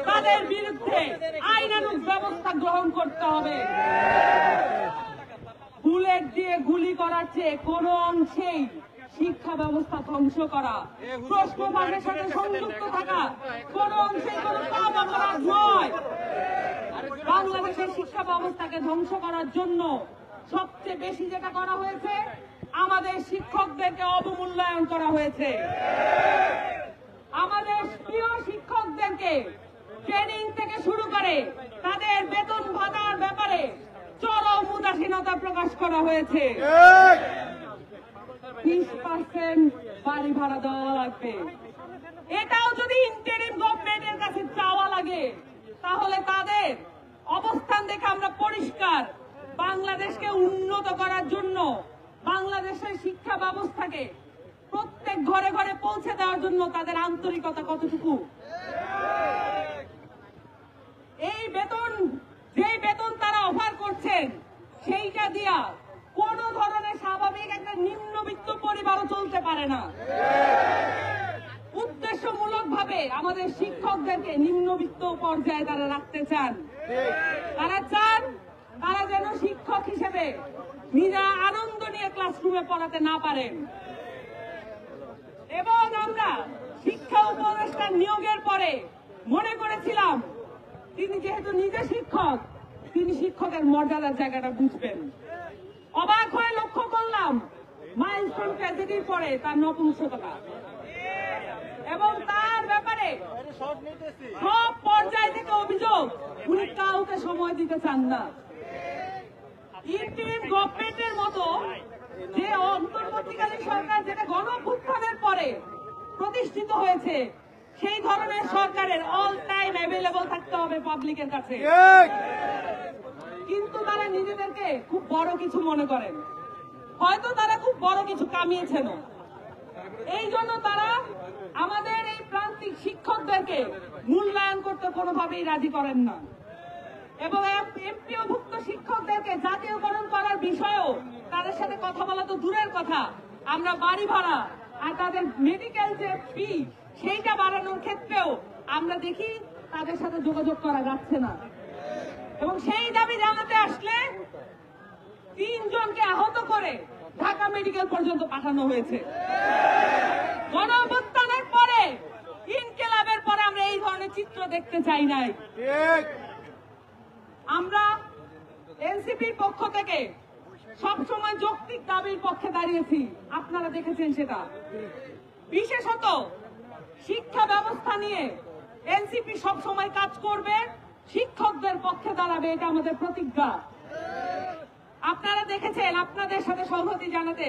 তাদের বিরুদ্ধে আইনানুগ ব্যবস্থা গ্রহণ করতে হবে। বুলেট দিয়ে গুলি করার চেয়ে কোন অংশেই শিক্ষা ব্যবস্থা ধ্বংস করা, প্রশ্নপত্রের সাথে সংযুক্ত থাকা কোন অংশেই কোন পাপ অপরাধ নয়। বাংলাদেশের শিক্ষা ব্যবস্থাকে ধ্বংস করার জন্য সবচেয়ে বেশি যেটা করা হয়েছে, আমাদের শিক্ষকদেরকে অবমূল্যায়ন করা হয়েছে। আমাদের প্রিয় শিক্ষকদেরকে ট্রেনিং থেকে শুরু করে তাদের বেতন ভাতার ব্যাপারে চরম উদাসীনতা প্রকাশ করা হয়েছে। 20% বাড়ি ভাড়া দেওয়া লাগবে, এটাও যদি ইন্টারিম গভর্নমেন্টের কাছে চাওয়া লাগে, তাহলে তাদের অবস্থান দেখে আমরা পরিষ্কার বাংলাদেশকে উন্নত করার জন্য, বাংলাদেশের শিক্ষা ব্যবস্থাকে প্রত্যেক ঘরে ঘরে পৌঁছে দেওয়ার জন্য তাদের আন্তরিকতা কতটুকু। এই বেতন, যে বেতন তারা অফার করছেন, সেইটা দিয়া কোন ধরনের স্বাভাবিক একটা নিম্নবিত্ত পরিবারও চলতে পারে না। উদ্দেশ্যমূলক ভাবে আমাদের শিক্ষকদেরকে নিম্নবিত্ত পর্যায়ে তারা রাখতে চান। তারা চান তারা যেন শিক্ষক হিসেবে নিজেরা আনন্দ নিয়ে ক্লাসরুমে পড়াতে না পারেন। এবং আমরা শিক্ষা উপদেষ্টা নিয়োগের পরে মনে করেছিলাম তিনি যেহেতু নিজে শিক্ষক, তিনি শিক্ষকের মর্যাদার জায়গাটা বুঝবেন। অবাক হয়ে লক্ষ্য করলাম মাইলস্টোন ট্র্যাজেডির পরে তার নপুংসকতা এবং তার ব্যাপারে সব পর্যায় থেকে অভিযোগ, উনি কাউকে সময় দিতে চান না। ইন্টারিম গভর্নমেন্টের মতো যে অন্তর্বর্তীকালীন সরকার যেটা গণঅভ্যুত্থানের পরে প্রতিষ্ঠিত হয়েছে, সেই ধরনের সরকারের অল টাইম অ্যাভেলেবল থাকতে হবে পাবলিকের কাছে। কিন্তু তারা নিজেদেরকে খুব বড় কিছু মনে করেন, হয়তো তারা খুব বড় কিছু কামিয়েছেন, এই জন্য তারা আমাদের এই প্রান্তিক শিক্ষকদেরকে মূল্যায়ন করতে কোনোভাবেই রাজি করেন না। এবং এমপিওভুক্ত শিক্ষকদেরকে জাতীয়করণ করার বিষয়েও তাদের সাথে কথা বলা তো দূরের কথা, আমরা বাড়ি ভাড়া আর তাদের মেডিকেল যে ফি সেইটা বাড়ানোর ক্ষেত্রেও আমরা দেখি তাদের সাথে যোগাযোগ করা যাচ্ছে না। এবং সেই দাবি জানাতে আসলে 3 জনকে আহত করে ঢাকা মেডিকেল পর্যন্ত পাঠানো হয়েছে। গণঅভ্যুত্থানের পরে, ইনকিলাবের পরে আমরা এই ধরনের চিত্র দেখতে চাই নাই। আমরা এনসিপির পক্ষ থেকে সবসময় যৌক্তিক দাবির পক্ষে দাঁড়িয়েছি, আপনারা দেখেছেন সেটা। বিশেষত শিক্ষা ব্যবস্থা নিয়ে এনসিপি সবসময় কাজ করবে, শিক্ষকদের পক্ষে দাঁড়াবে, এটা আমাদের প্রতিজ্ঞা। আপনারা দেখেছেন, আপনাদের সাথে সংহতি জানাতে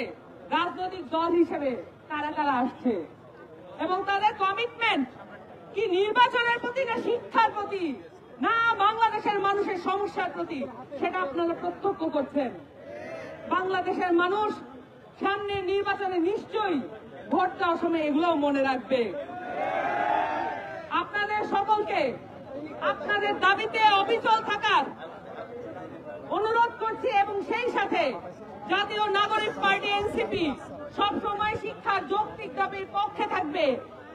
রাজনৈতিক দল হিসেবে কারা কারা আসছে এবং তাদের কমিটমেন্ট কি নির্বাচনের প্রতি না শিক্ষার প্রতি না বাংলাদেশের মানুষের সমস্যার প্রতি, সেটা আপনারা প্রত্যক্ষ করছেন। বাংলাদেশের মানুষ সামনে নির্বাচনে নিশ্চয়ই ভোট দেওয়ার সময় এগুলোও মনে রাখবে। আপনাদের সকলকে আপনাদের দাবিতে অবিচল থাকার অনুরোধ করছি এবং সেই সাথে জাতীয় নাগরিক পার্টি এনসিপি সবসময় শিক্ষার যৌক্তিক দাবির পক্ষে থাকবে,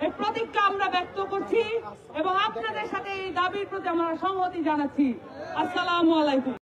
এই প্রতিজ্ঞা আমরা ব্যক্ত করছি এবং আপনাদের সাথে এই দাবির প্রতি আমরা সংহতি জানাচ্ছি। আসসালামু আলাইকুম।